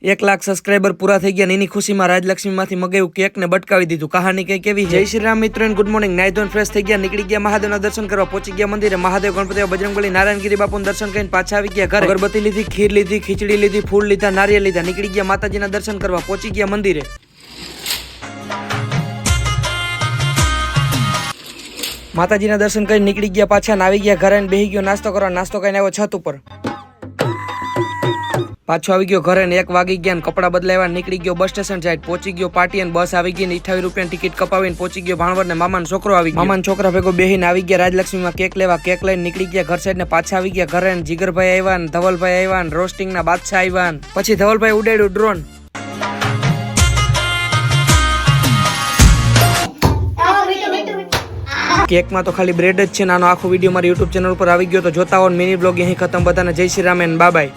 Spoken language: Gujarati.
1 લાખ સબસ્ક્રાઇબર પૂરા થઈ ગયા. એની ખુશીમાં રાજલક્ષ્મીમાંથી મગાવ્યું કેક ને બટકાવી દીધું. કહાની કઈ કેવી? જય શ્રી રામ મિત્રો, ગુડ મોર્નિંગ. નાઈ ધોઈને ફ્રેશ થઈ ગયા, નીકળી ગયા મહાદેવના દર્શન કરવા. પહોંચી ગયા મંદિરે. મહાદેવ, ગણપતિ, બજરંગબલી, નારાયણગીરી બાપુનું દર્શન કરીને પાછા આવી ગયા ઘરે. અગરબત્તી લીધી, ખીર લીધી, ખીચડી લીધી, ફૂલ લીધા, નારિયેળ લીધા. નીકળી ગયા માતાજીના દર્શન કરવા. પહોંચી ગયા મંદિરે. માતાજીના દર્શન કરીને નીકળી ગયા પાછા. આવી ગયા ઘરે, બેહી ગયો નાસ્તો કરવા. નાસ્તો કરીને આવ્યો છત ઉપર. પાછો આવી ગયો ઘરે ને 1 વાગી ગયા. કપડા બદલાવ્યા, નીકળી ગયો બસ સ્ટેશન સાઈડ. પહોંચી ગયો પાર્ટી અને બસ આવી ગઈ. 28 રૂપિયાની ટિકિટ કપાવીને પહોંચી ગયો ભાણવર ને મામાનો છોકરો આવી ગયો. મામાના છોકરા ભેગો બેહીને આવી ગયા રાજલક્ષ્મીમાં કેક લેવા. કેક લઈને નીકળી ગયા ઘર સાઈડ ને પાછા આવી ગયા ઘરે. જીગરભાઈ આવ્યા ને ધવલભાઈ આવ્યા ને રોસ્ટિંગ ના બાદશાહ આવ્યા. પછી ધવલભાઈ ઉડાડ્યું ડ્રોન. કેકમાં તો ખાલી બ્રેડ જ છે. નાનો આખો વિડીયો મારી યુટ્યુબ ચેનલ ઉપર આવી ગયો તો જોતા હો. મિની બ્લોગ અહીં ખતમ. બધાને જય Shri Ram and bye bye.